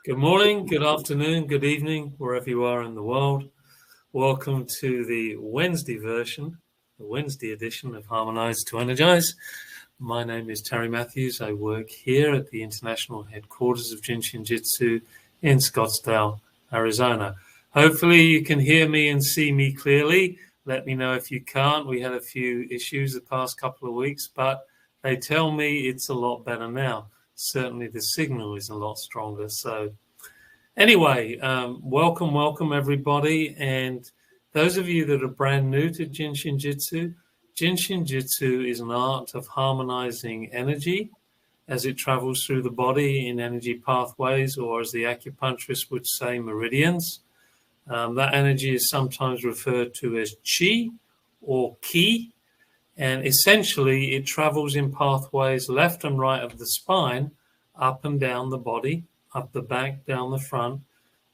Good morning, good afternoon, good evening, wherever you are in the world. Welcome to the Wednesday version, the Wednesday edition of Harmonize to Energize. My name is Terry Matthews. I work here at the international headquarters of Jin Shin Jyutsu in Scottsdale, Arizona. Hopefully you can hear me and see me clearly. Let me know if you can't. We had a few issues the past couple of weeks, but they tell me it's a lot better now. Certainly the signal is a lot stronger. So anyway, welcome everybody. And those of you that are brand new to Jin Shin Jyutsu is an art of harmonizing energy as it travels through the body in energy pathways, or as the acupuncturist would say, meridians. That energy is sometimes referred to as chi or ki. And essentially, it travels in pathways left and right of the spine, up and down the body, up the back, down the front.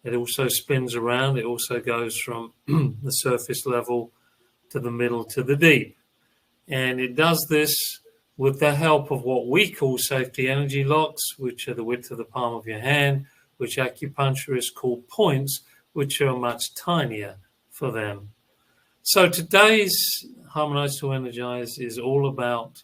It also spins around. It also goes from the surface level to the middle to the deep. And it does this with the help of what we call safety energy locks, which are the width of the palm of your hand, which acupuncturists call points, which are much tinier for them. So today's Harmonize to Energize is all about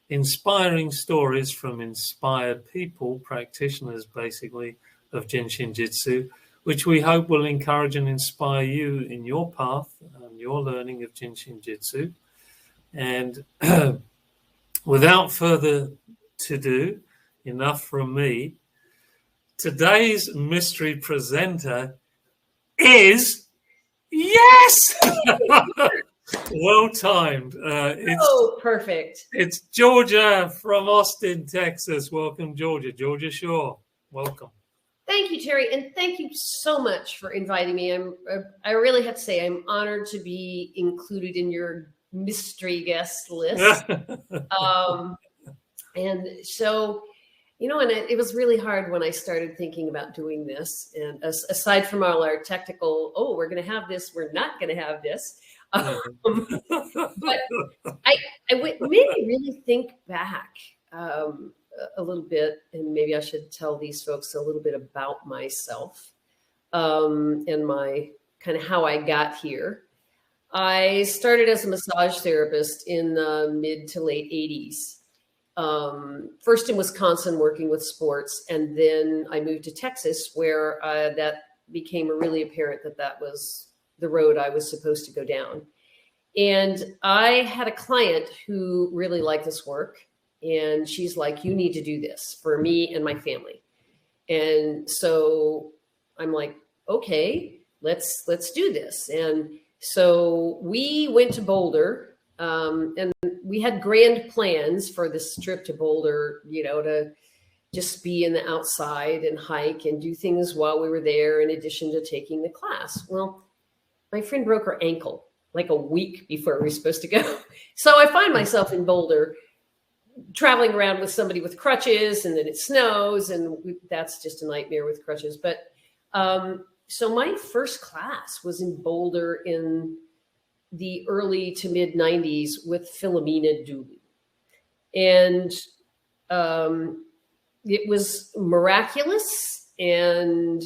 inspiring stories from inspired people, practitioners basically of Jin Shin Jyutsu, which we hope will encourage and inspire you in your path and your learning of Jin Shin Jyutsu. And without further ado, enough from me, today's mystery presenter is... Yes! Well timed. Perfect. It's Georgia from Austin, Texas. Welcome, Georgia. Georgia Shaw. Welcome. Thank you, Terry, and thank you so much for inviting me. I really have to say I'm honored to be included in your mystery guest list. And so, and it was really hard when I started thinking about doing this. And aside from all our technical, we're going to have this, we're not going to have this. But I made me really think back a little bit, and maybe I should tell these folks a little bit about myself and my kind of how I got here. I started as a massage therapist in the mid to late 80s. First in Wisconsin working with sports, and then I moved to Texas where that became really apparent that was the road I was supposed to go down. And I had a client who really liked this work, and she's like, you need to do this for me and my family. And so I'm like, okay, let's do this. And so we went to Boulder, and we had grand plans for this trip to Boulder, to just be in the outside and hike and do things while we were there, in addition to taking the class. Well, my friend broke her ankle like a week before we were supposed to go. So I find myself in Boulder traveling around with somebody with crutches, and then it snows, and that's just a nightmare with crutches. But so my first class was in Boulder in the early to mid 90s with Philomena Dooley. And it was miraculous and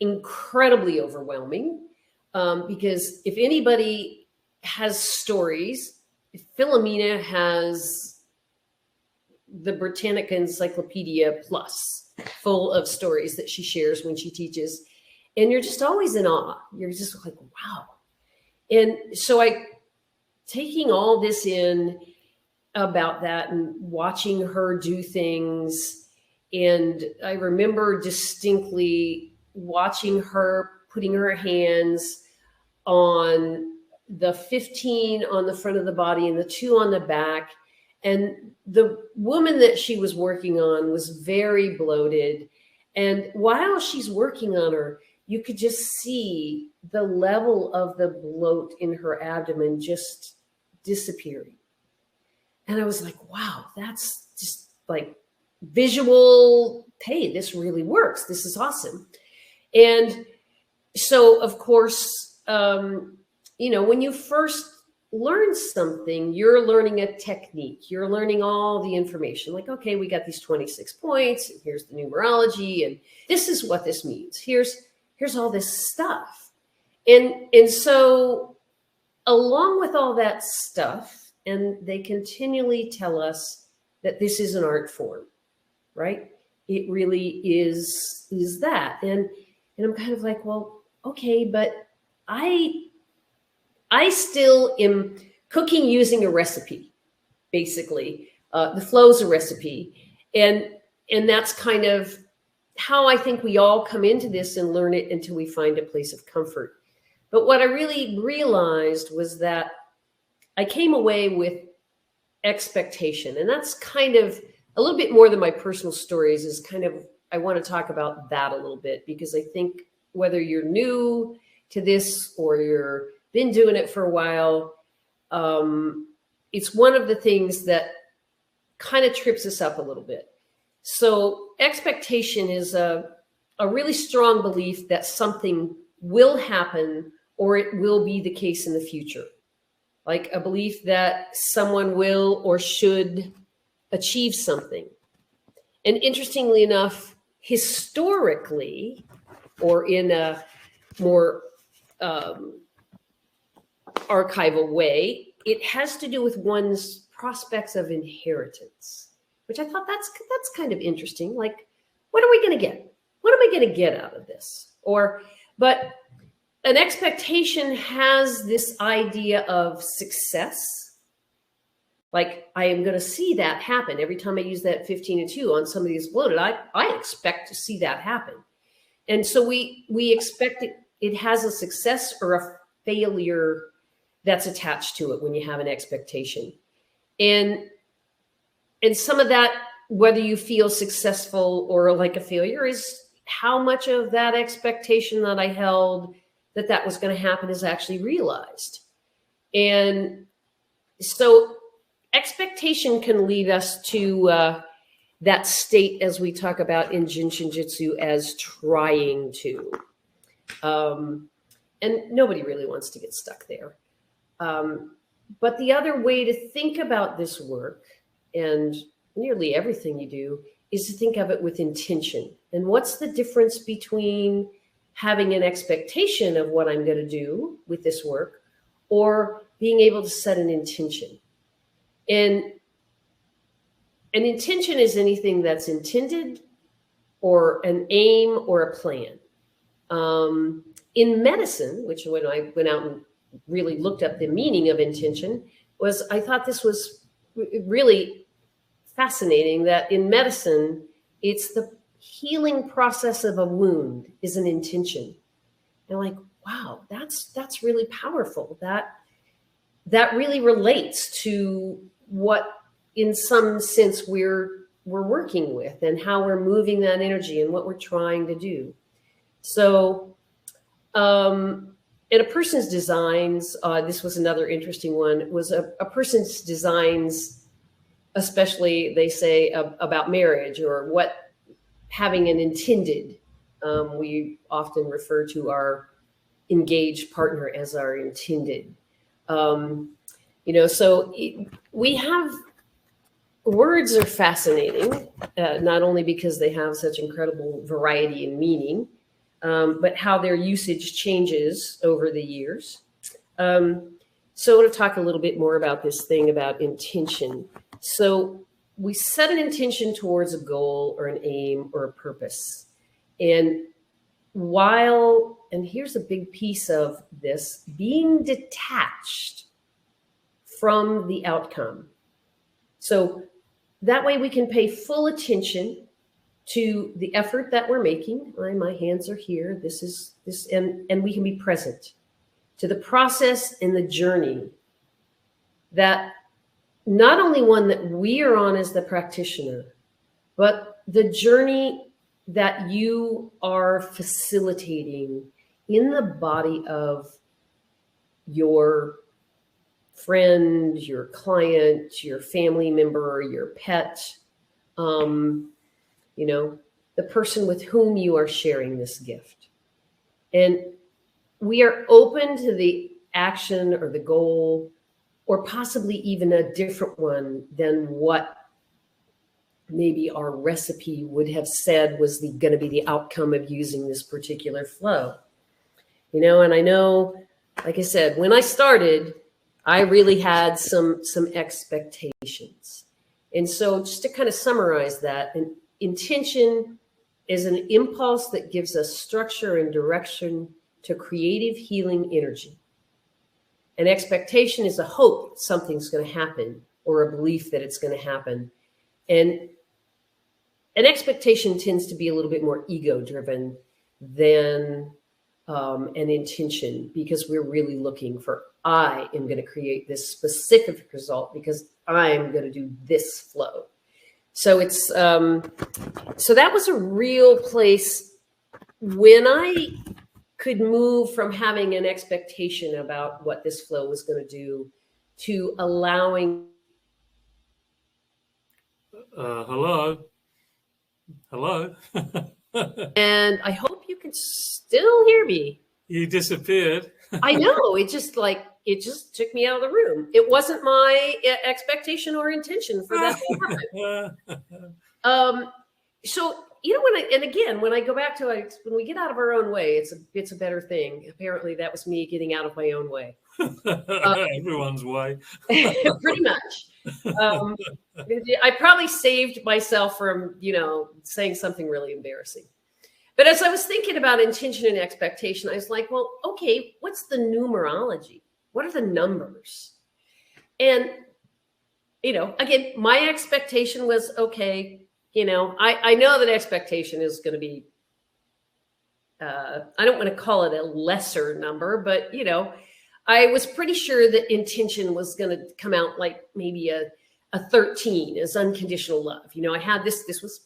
incredibly overwhelming, because if anybody has stories, Philomena has the Britannica Encyclopedia Plus full of stories that she shares when she teaches. And you're just always in awe. You're just like, wow. And so taking all this in about that and watching her do things. And I remember distinctly watching her putting her hands on the 15 on the front of the body and the 2 on the back. And the woman that she was working on was very bloated. And while she's working on her, you could just see the level of the bloat in her abdomen just disappearing. And I was like, wow, that's just like visual. Hey, this really works. This is awesome. And so, of course, when you first learn something, you're learning a technique, you're learning all the information. Like, okay, we got these 26 points, and here's the numerology, and this is what this means. Here's all this stuff. And so along with all that stuff, and they continually tell us that this is an art form, right? It really is that. And I'm kind of like, well, okay, but I still am cooking using a recipe, basically. The flow's a recipe. And that's kind of how I think we all come into this and learn it until we find a place of comfort. But what I really realized was that I came away with expectation. And that's kind of a little bit more than my personal stories, is kind of, I want to talk about that a little bit, because I think whether you're new to this or you're been doing it for a while, it's one of the things that kind of trips us up a little bit. So expectation is a really strong belief that something will happen or it will be the case in the future. Like a belief that someone will or should achieve something. And interestingly enough, historically, or in a more archival way, it has to do with one's prospects of inheritance, which I thought that's kind of interesting. Like, what are we going to get? What am I going to get out of this? But an expectation has this idea of success. Like, I am going to see that happen every time I use that 15 and 2 on somebody who's bloated. I expect to see that happen. And so we expect it has a success or a failure that's attached to it when you have an expectation. And some of that, whether you feel successful or like a failure, is how much of that expectation that I held that was going to happen is actually realized. And so expectation can lead us to that state, as we talk about in Jin Shin Jyutsu, as trying to. And nobody really wants to get stuck there. But the other way to think about this work, and nearly everything you do, is to think of it with intention. And what's the difference between having an expectation of what I'm going to do with this work or being able to set an intention? And an intention is anything that's intended or an aim or a plan. In medicine, which when I went out and really looked up the meaning of intention, I thought this was really fascinating, that in medicine, it's the healing process of a wound is an intention. And I'm like, wow, that's really powerful. That really relates to what, in some sense, we're working with, and how we're moving that energy and what we're trying to do. So, in a person's designs, this was another interesting one, was a person's designs, especially they say about marriage or what having an intended, we often refer to our engaged partner as our intended. So we have, words are fascinating, not only because they have such incredible variety and meaning, but how their usage changes over the years. So I want to talk a little bit more about this thing about intention. So we set an intention towards a goal or an aim or a purpose. And here's a big piece of this, being detached from the outcome. So that way we can pay full attention to the effort that we're making. My hands are here. This is this, and we can be present to the process and the journey, that not only one that we are on as the practitioner, but the journey that you are facilitating in the body of your friend, your client, your family member, your pet, the person with whom you are sharing this gift. And we are open to the action or the goal or possibly even a different one than what maybe our recipe would have said was going to be the outcome of using this particular flow. And I know, like I said, when I started, I really had some expectations. And so just to kind of summarize that, an intention is an impulse that gives us structure and direction to creative healing energy. An expectation is a hope something's going to happen or a belief that it's going to happen. And an expectation tends to be a little bit more ego-driven than an intention, because we're really looking for, I am going to create this specific result because I'm going to do this flow. So it's so that was a real place when I could move from having an expectation about what this flow was going to do to allowing. Hello. And I hope you can still hear me. You disappeared. I know. It just took me out of the room. It wasn't my expectation or intention for that to happen. So, when I go back to it, when we get out of our own way, it's a better thing. Apparently that was me getting out of my own way. Everyone's way. Pretty much. I probably saved myself from, saying something really embarrassing. But as I was thinking about intention and expectation, I was like, well, okay, what's the numerology? What are the numbers? And, again, my expectation was, okay, I know that expectation is going to be, I don't want to call it a lesser number, but, I was pretty sure that intention was going to come out like maybe a 13 as unconditional love. I had this was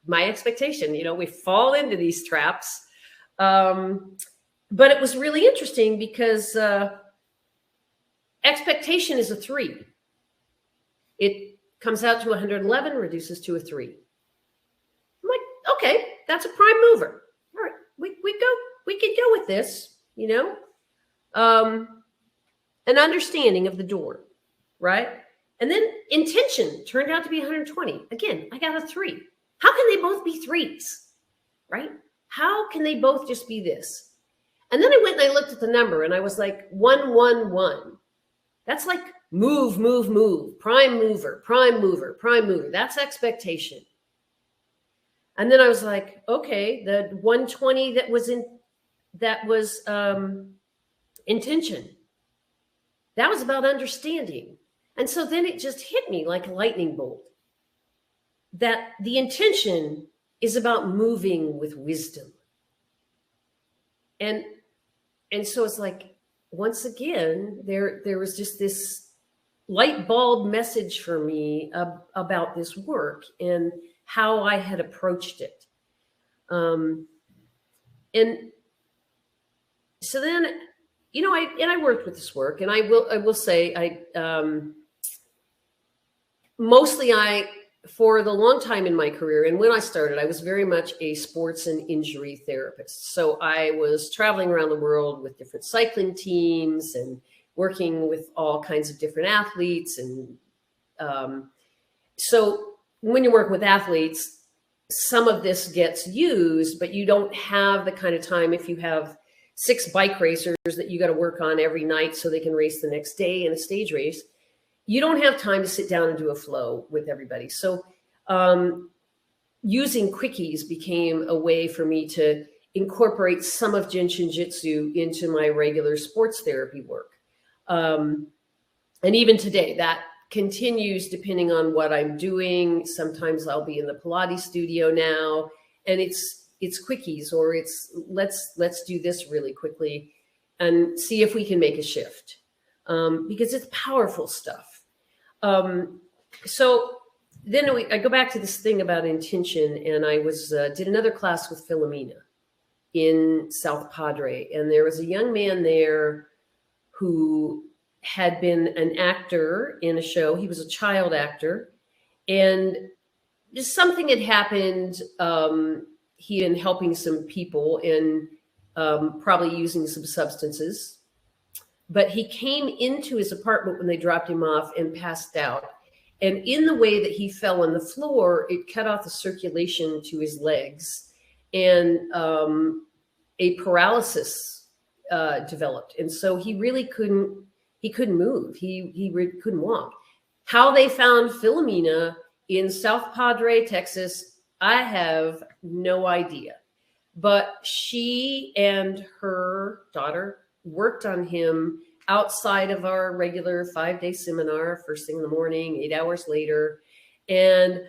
my expectation. We fall into these traps. But it was really interesting because expectation is a 3. It comes out to 111, reduces to a 3. I'm like, okay, that's a prime mover. All right, we could go with this, an understanding of the door, right? And then intention turned out to be 120. Again, I got a 3. How can they both be 3s, right? How can they both just be this? And then I went and I looked at the number and I was like, 111. That's like move, move, move, prime mover, prime mover, prime mover. That's expectation. And then I was like, okay, the 120 that was intention. That was about understanding. And so then it just hit me like a lightning bolt that the intention is about moving with wisdom. And so it's like, once again, there was just this light bulb message for me about this work and how I had approached it. And so then, I worked with this work, and I will say for the long time in my career, and when I started, I was very much a sports and injury therapist. So I was traveling around the world with different cycling teams and working with all kinds of different athletes. And so when you work with athletes, some of this gets used, but you don't have the kind of time if you have 6 bike racers that you got to work on every night so they can race the next day in a stage race. You don't have time to sit down and do a flow with everybody. So using quickies became a way for me to incorporate some of Jin Shin Jyutsu into my regular sports therapy work. And even today, that continues depending on what I'm doing. Sometimes I'll be in the Pilates studio now, and it's quickies, or it's let's do this really quickly and see if we can make a shift, because it's powerful stuff. So then I go back to this thing about intention, and I did another class with Philomena in South Padre, and there was a young man there who had been an actor in a show. He was a child actor, and just something had happened. He had been helping some people and probably using some substances. but he came into his apartment when they dropped him off and passed out. And in the way that he fell on the floor, it cut off the circulation to his legs, and a paralysis developed. And so he really couldn't move. He couldn't walk. How they found Philomena in South Padre, Texas, I have no idea. But she and her daughter worked on him outside of our regular 5-day seminar, first thing in the morning, 8 hours later. And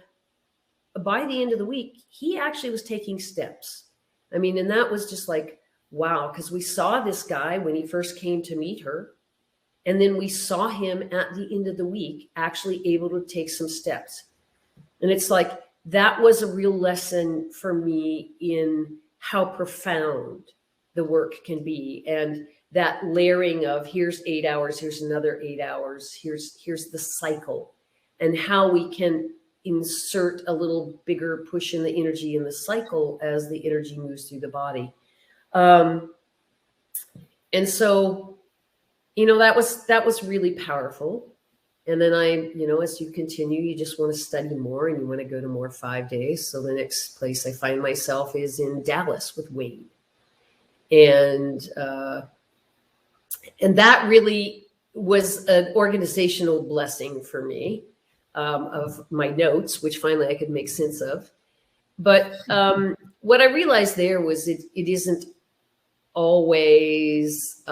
by the end of the week, he actually was taking steps. I mean, and that was just like, wow, because we saw this guy when he first came to meet her. And then we saw him at the end of the week actually able to take some steps. And it's like, that was a real lesson for me in how profound the work can be. And that layering of here's 8 hours, here's another 8 hours, here's the cycle, and how we can insert a little bigger push in the energy in the cycle as the energy moves through the body. And so, that was really powerful. And then as you continue, you just want to study more and you want to go to more 5 days. So the next place I find myself is in Dallas with Wayne. And that really was an organizational blessing for me, of my notes, which finally I could make sense of. But what I realized there was it isn't always,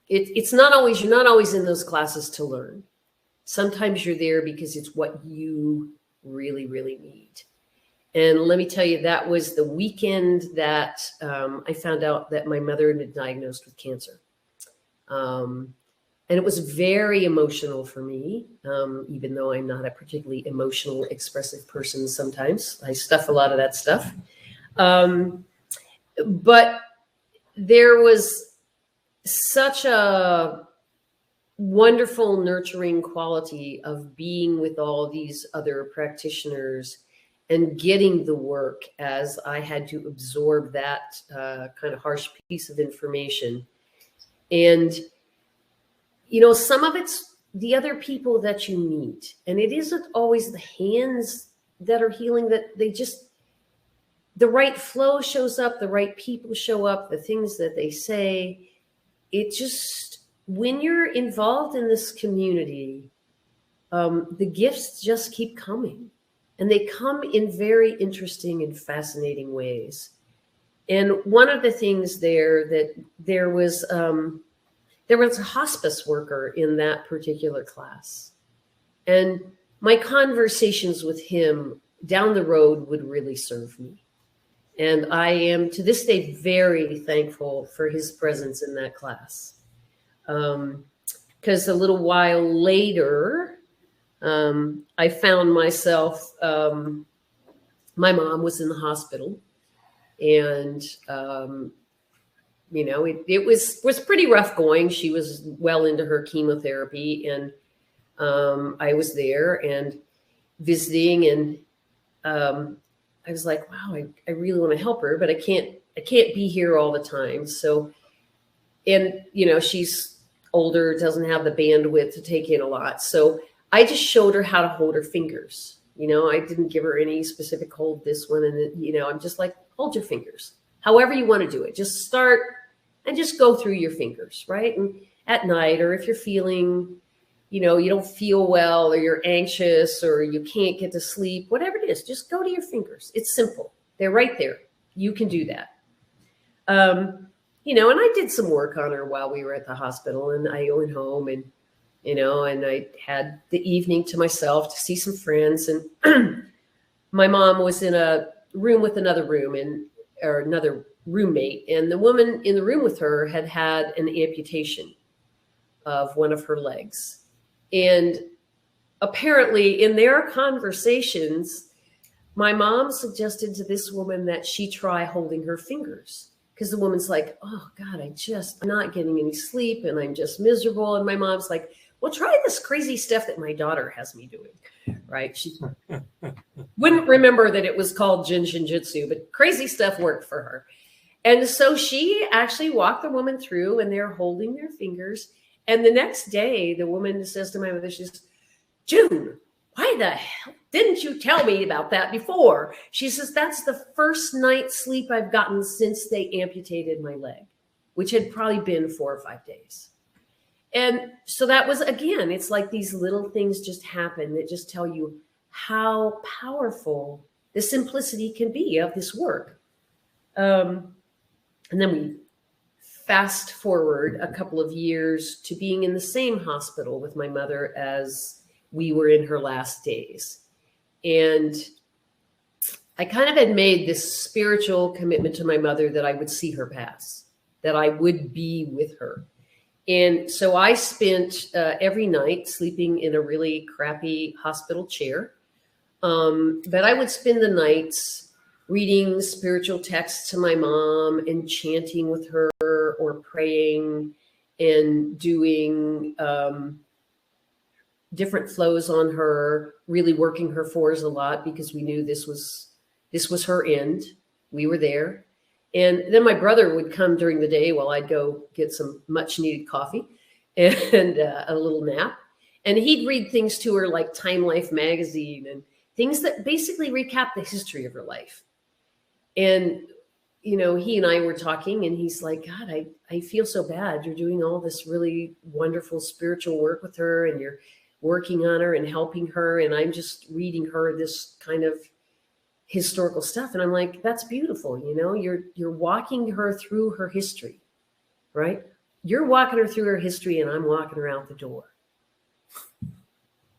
it's not always, you're not always in those classes to learn. Sometimes you're there because it's what you really, really need. And let me tell you, that was the weekend that I found out that my mother had been diagnosed with cancer. And it was very emotional for me, even though I'm not a particularly emotional, expressive person sometimes. I stuff a lot of that stuff. But there was such a wonderful, nurturing quality of being with all these other practitioners and getting the work as I had to absorb that kind of harsh piece of information. And, some of it's the other people that you meet. And it isn't always the hands that are healing, that they just, the right flow shows up, the right people show up, the things that they say. It just, when you're involved in this community, the gifts just keep coming. And they come in very interesting and fascinating ways. And one of the things there was a hospice worker in that particular class. And my conversations with him down the road would really serve me. And I am, to this day, very thankful for his presence in that class. Because a little while later, I found myself, my mom was in the hospital, and, it was pretty rough going. She was well into her chemotherapy, and I was there and visiting, and I was like, wow, I really want to help her, but I can't be here all the time. So, and, she's older, doesn't have the bandwidth to take in a lot. So I just showed her how to hold her fingers. I didn't give her any specific hold this one. And, I'm just like, hold your fingers, however you want to do it. Just start and just go through your fingers, right? And at night, or if you're feeling, you don't feel well, or you're anxious, or you can't get to sleep, whatever it is, just go to your fingers. It's simple. They're right there. You can do that. And I did some work on her while we were at the hospital, and I went home and, and I had the evening to myself to see some friends. And my mom was in a room with another roommate. And the woman in the room with her had an amputation of one of her legs. And apparently in their conversations, my mom suggested to this woman that she try holding her fingers, because the woman's like, oh God, I'm not getting any sleep and I'm just miserable. And my mom's like, well, try this crazy stuff that my daughter has me doing, right? She wouldn't remember that it was called Jin Shin Jyutsu, but crazy stuff worked for her. And so she actually walked the woman through, and they're holding their fingers. And the next day, the woman says to my mother, she says, June, why the hell didn't you tell me about that before? She says, that's the first night's sleep I've gotten since they amputated my leg, which had probably been 4 or 5 days. And so that was, again, it's like these little things just happen that just tell you how powerful the simplicity can be of this work. And then we fast forward a couple of years to being in the same hospital with my mother as we were in her last days. And I kind of had made this spiritual commitment to my mother that I would see her pass, that I would be with her. And so I spent every night sleeping in a really crappy hospital chair. But I would spend the nights reading spiritual texts to my mom and chanting with her or praying and doing different flows on her, really working her fours a lot because we knew this was her end. We were there. And then my brother would come during the day while I'd go get some much needed coffee and a little nap. And he'd read things to her like Time Life magazine and things that basically recap the history of her life. And, you know, he and I were talking and he's like, God, I feel so bad. You're doing all this really wonderful spiritual work with her and you're working on her and helping her. And I'm just reading her this kind of historical stuff. And I'm like, that's beautiful. You know, you're walking her through her history, right? You're walking her through her history and I'm walking her out the door.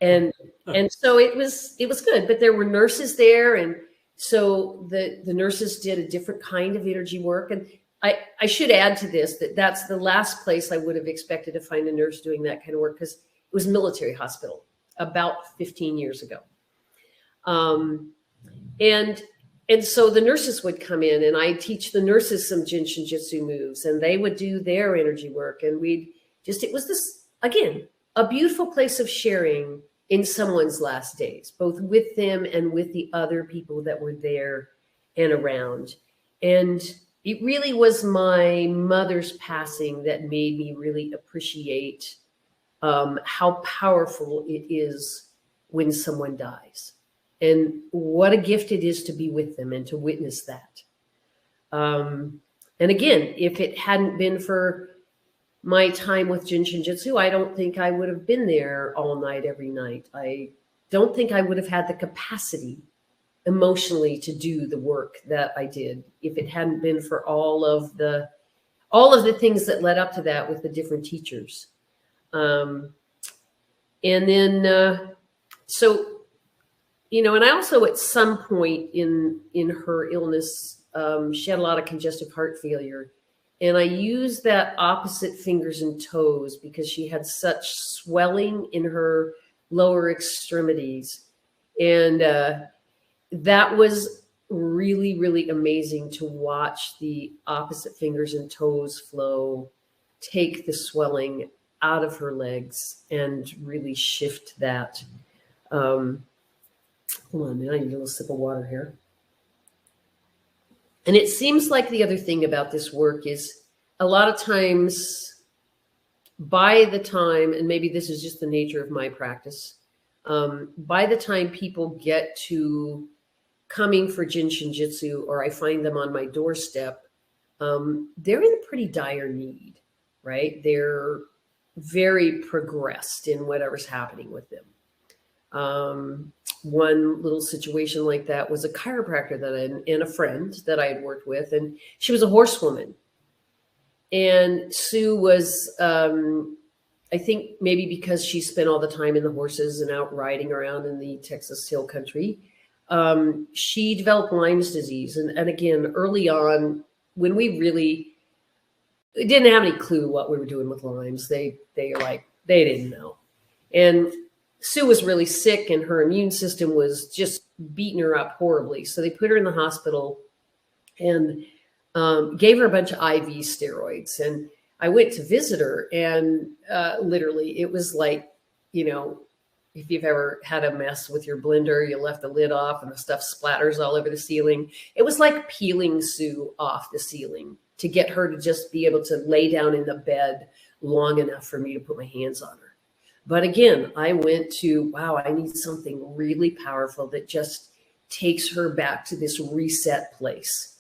And so it was good, but there were nurses there. And so the nurses did a different kind of energy work. And I should add to this that that's the last place I would have expected to find a nurse doing that kind of work because it was a military hospital about 15 years ago. And so the nurses would come in and I'd teach the nurses some Jin Shin Jyutsu moves and they would do their energy work. And it was this, again, a beautiful place of sharing in someone's last days, both with them and with the other people that were there and around. And it really was my mother's passing that made me really appreciate how powerful it is when someone dies and what a gift it is to be with them and to witness that. And again, if it hadn't been for my time with Jin Shin Jyutsu, I don't think I would have been there all night, every night. I don't think I would have had the capacity emotionally to do the work that I did if it hadn't been for all of the things that led up to that with the different teachers. And then, so, you know, and I also at some point in her illness, she had a lot of congestive heart failure. And I used that opposite fingers and toes because she had such swelling in her lower extremities. And that was really, really amazing to watch the opposite fingers and toes flow, take the swelling out of her legs and really shift that. Hold on, man, I need a little sip of water here. And it seems like the other thing about this work is a lot of times by the time, and maybe this is just the nature of my practice, by the time people get to coming for Jin Shin Jyutsu or I find them on my doorstep, they're in a pretty dire need, right? They're very progressed in whatever's happening with them. One little situation like that was a chiropractor and a friend that I had worked with, and she was a horsewoman. And Sue was, I think maybe because she spent all the time in the horses and out riding around in the Texas hill country, she developed Lyme's disease. And again, early on, when we really didn't have any clue what we were doing with Lyme's, they didn't know. And Sue was really sick and her immune system was just beating her up horribly. So they put her in the hospital and gave her a bunch of IV steroids. And I went to visit her and literally it was like, you know, if you've ever had a mess with your blender, you left the lid off and the stuff splatters all over the ceiling. It was like peeling Sue off the ceiling to get her to just be able to lay down in the bed long enough for me to put my hands on her. But again, I went to, wow, I need something really powerful that just takes her back to this reset place.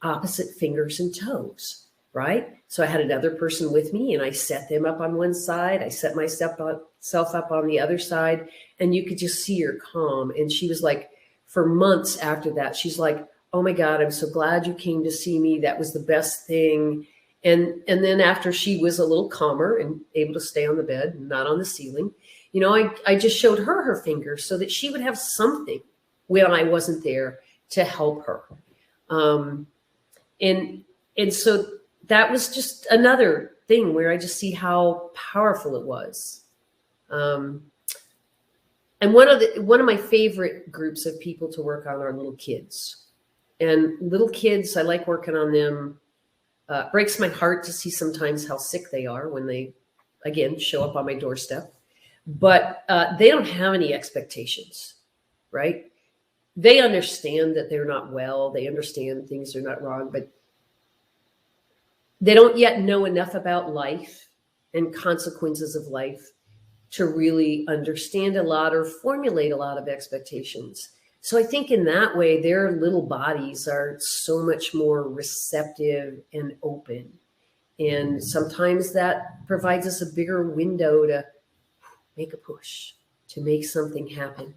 Opposite fingers and toes, right? So I had another person with me and I set them up on one side. I set myself up on the other side, and you could just see her calm. And she was like, for months after that, she's like, oh my God, I'm so glad you came to see me. That was the best thing. And then after she was a little calmer and able to stay on the bed, not on the ceiling, you know, I just showed her fingers so that she would have something when I wasn't there to help her. And so that was just another thing where I just see how powerful it was. And one of my favorite groups of people to work on are little kids. And little kids, I like working on them. Breaks my heart to see sometimes how sick they are when they, again, show up on my doorstep. But they don't have any expectations, right? They understand that they're not well. They understand things are not wrong, but they don't yet know enough about life and consequences of life to really understand a lot or formulate a lot of expectations. So I think in that way, their little bodies are so much more receptive and open. And sometimes that provides us a bigger window to make a push, to make something happen.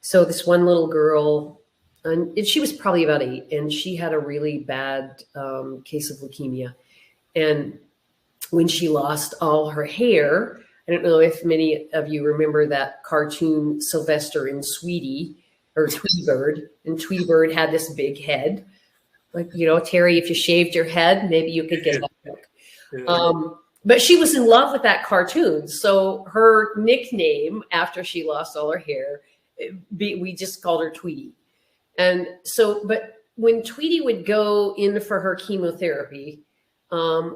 So this one little girl, and she was probably about 8, and she had a really bad case of leukemia. And when she lost all her hair, I don't know if many of you remember that cartoon Sylvester and Sweetie, or Tweety Bird. And Tweety Bird had this big head. Like, you know, Terry, if you shaved your head, maybe you could get that look. Yeah. But she was in love with that cartoon. So her nickname, after she lost all her hair, we just called her Tweety. And so, but when Tweety would go in for her chemotherapy,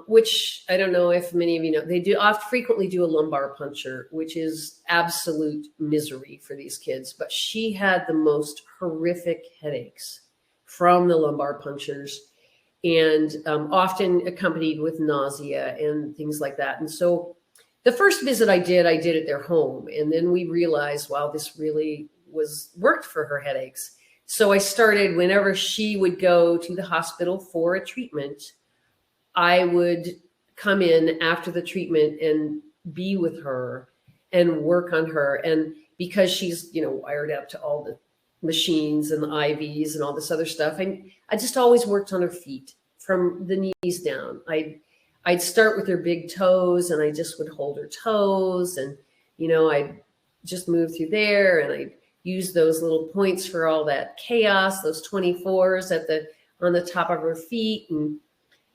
which I don't know if many of you know, they do frequently do a lumbar puncture, which is absolute misery for these kids. But she had the most horrific headaches from the lumbar punctures, and often accompanied with nausea and things like that. And so the first visit I did at their home. And then we realized, wow, this really worked for her headaches. So I started, whenever she would go to the hospital for a treatment, I would come in after the treatment and be with her and work on her. And because she's, you know, wired up to all the machines and the IVs and all this other stuff, I just always worked on her feet from the knees down. I'd start with her big toes, and I just would hold her toes, and, you know, I'd just move through there, and I'd use those little points for all that chaos, those 24s on the top of her feet, and,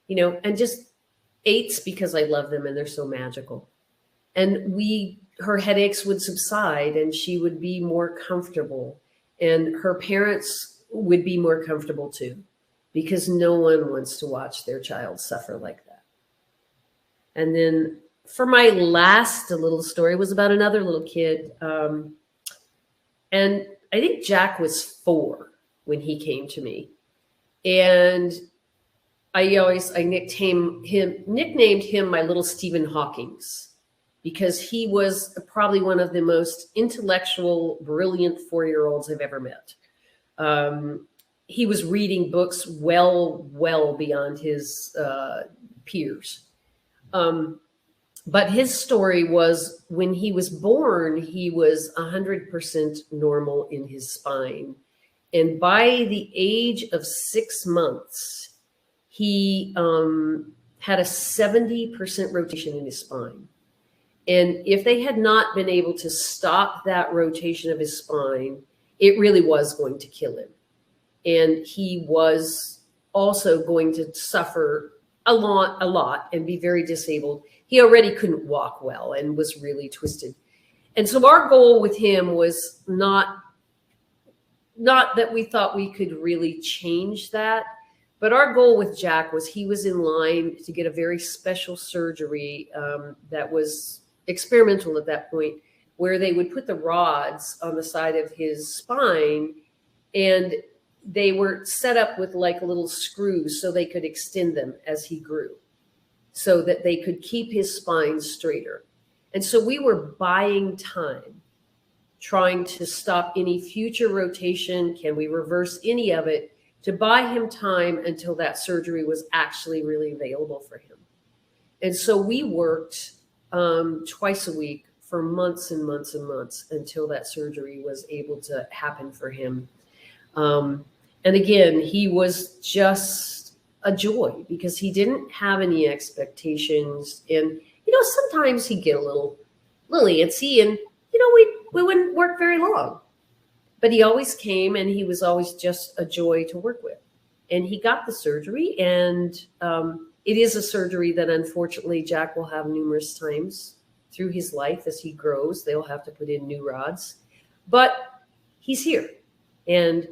you know, and just 8s because I love them and they're so magical. And her headaches would subside and she would be more comfortable, and her parents would be more comfortable too, because no one wants to watch their child suffer like that. And then for my last little story was about another little kid. And I think Jack was 4 when he came to me. And I nicknamed him my little Stephen Hawking's, because he was probably one of the most intellectual, brilliant 4-year-olds I've ever met. He was reading books well beyond his peers. But his story was, when he was born, he was 100% normal in his spine. And by the age of 6 months, he had a 70% rotation in his spine. And if they had not been able to stop that rotation of his spine, it really was going to kill him. And he was also going to suffer a lot and be very disabled. He already couldn't walk well and was really twisted. And so our goal with him was not that we thought we could really change that, but our goal with Jack was, he was in line to get a very special surgery that was experimental at that point, where they would put the rods on the side of his spine, and they were set up with like little screws so they could extend them as he grew, so that they could keep his spine straighter. And so we were buying time, trying to stop any future rotation. Can we reverse any of it, to buy him time until that surgery was actually really available for him? And so we worked twice a week for months and months and months until that surgery was able to happen for him. And again, he was just a joy because he didn't have any expectations. And, sometimes he'd get a little antsy, and, we wouldn't work very long. But he always came, and he was always just a joy to work with. And he got the surgery, and it is a surgery that unfortunately Jack will have numerous times through his life as he grows. They'll have to put in new rods, but he's here. And,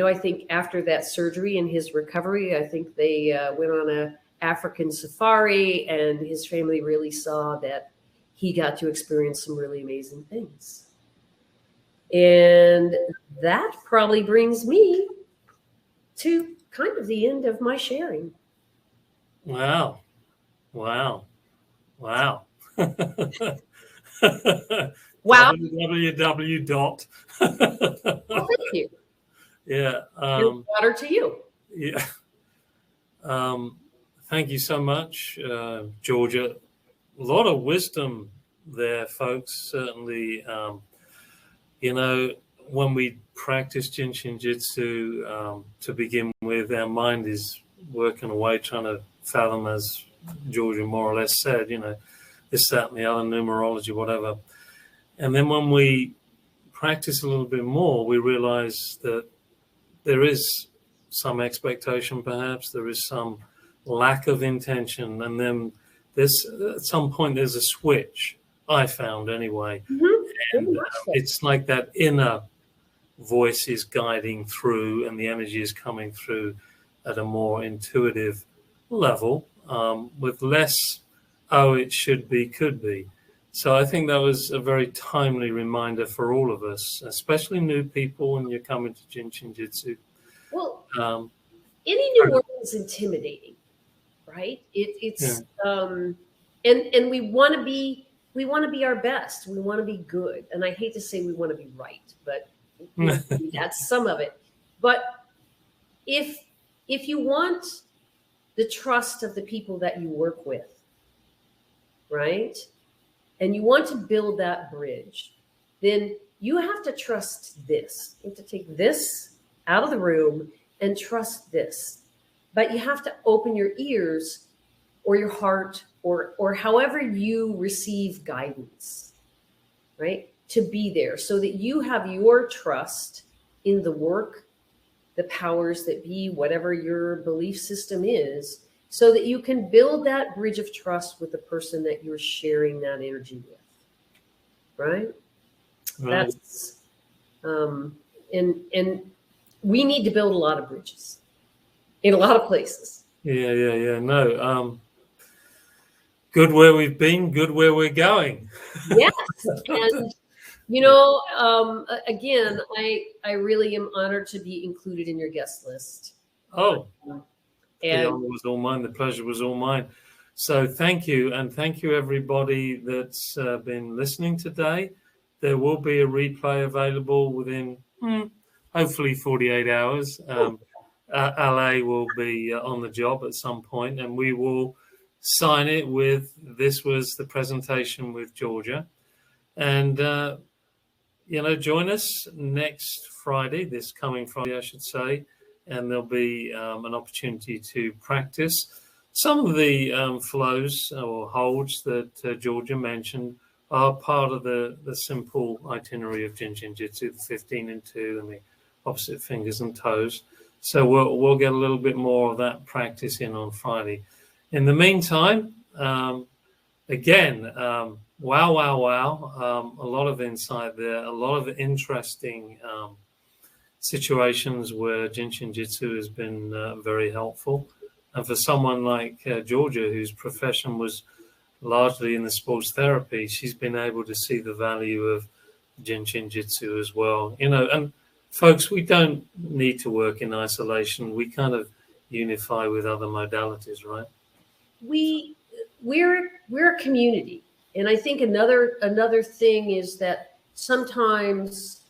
I think after that surgery and his recovery, I think they went on a African safari, and his family really saw that he got to experience some really amazing things. And that probably brings me to kind of the end of my sharing. Wow. Wow. Wow. www. Well, thank you. Yeah. Water to you. Yeah. Thank you so much, Georgia. A lot of wisdom there, folks. Certainly, when we practice Jin Shin Jyutsu, to begin with, our mind is working away trying to fathom, as Georgia more or less said, this, that, and the other, numerology, whatever. And then when we practice a little bit more, we realize that there is some expectation, perhaps, there is some lack of intention, and then there's at some point there's a switch, I found anyway. Mm-hmm. And it's like that inner voice is guiding through, and the energy is coming through at a more intuitive level, with less, it should be, could be. So I think that was a very timely reminder for all of us, especially new people when you're coming to Jin Shin Jyutsu. Well, any new work is intimidating, right? It's and we want to be our best. We want to be good. And I hate to say we want to be right, but that's some of it. But if you want the trust of the people that you work with, right? And you want to build that bridge, then you have to trust this. You have to take this out of the room and trust this. But you have to open your ears or your heart or however you receive guidance, right? To be there so that you have your trust in the work, the powers that be, whatever your belief system is, so that you can build that bridge of trust with the person that you're sharing that energy with, right? That's, and we need to build a lot of bridges in a lot of places. Yeah. No, good where we've been, good where we're going. Yes. And, again, I really am honored to be included in your guest list. Oh, and the honor was all mine. The pleasure was all mine. So thank you. And thank you, everybody that's been listening today. There will be a replay available within hopefully 48 hours. LA will be on the job at some point, and we will sign it with, this was the presentation with Georgia. And, join us next Friday, this coming Friday, I should say, and there'll be an opportunity to practice some of the flows or holds that Georgia mentioned are part of the simple itinerary of Jin Shin Jyutsu, the 15 and 2 and the opposite fingers and toes. So we'll get a little bit more of that practice in on Friday. In the meantime, again, wow. A lot of insight there, a lot of interesting situations where Jin Shin Jyutsu has been very helpful. And for someone like Georgia, whose profession was largely in the sports therapy, she's been able to see the value of Jin Shin Jyutsu as well. And folks, we don't need to work in isolation. We kind of unify with other modalities, right? We're a community, and I think another thing is that sometimes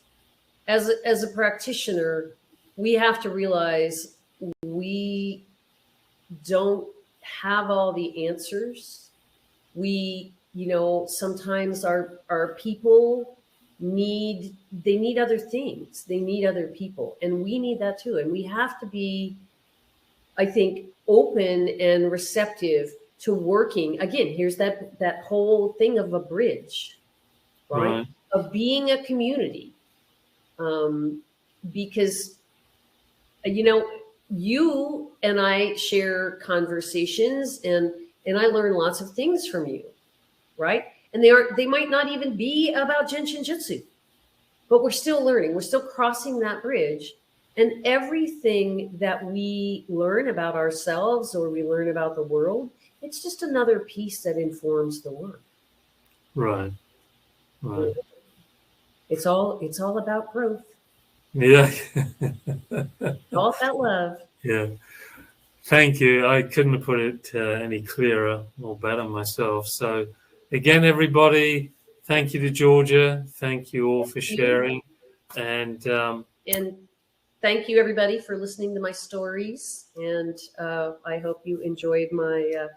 as a practitioner, we have to realize we don't have all the answers. Sometimes our people need other things. They need other people, and we need that too. And we have to be, I think, open and receptive to working. Again, here's that whole thing of a bridge, right? Of being a community. Because, you and I share conversations, and I learn lots of things from you, right? And they might not even be about Jin Shin Jyutsu, but we're still learning. We're still crossing that bridge. And everything that we learn about ourselves or we learn about the world, it's just another piece that informs the work. Right. It's all about growth. Yeah. All about love. Yeah. Thank you. I couldn't have put it any clearer or better myself. So again, everybody, thank you to Georgia. Thank you all for sharing. And thank you, everybody, for listening to my stories. And I hope you enjoyed my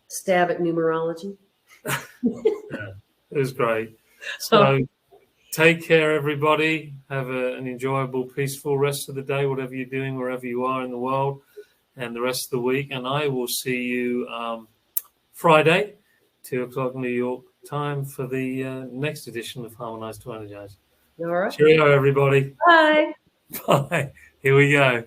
stab at numerology. Yeah, it was great. So take care, everybody. Have an enjoyable, peaceful rest of the day, whatever you're doing, wherever you are in the world, and the rest of the week. And I will see you Friday, 2:00 New York time, for the next edition of Harmonize to Energize. All right. Cheerio, everybody. Bye. Bye. Here we go.